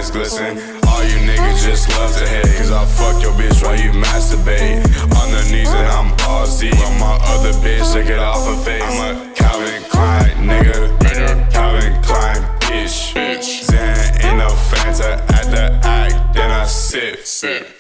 diamonds glisten. All you niggas just love to hate, cause I fuck your bitch while you masturbate. On the knees and I'm balls deep. On my other bitch, take it off her face. I'm a Calvin Klein nigga, Calvin Klein bitch. Zan ain't no Fanta, at the act, then I sip.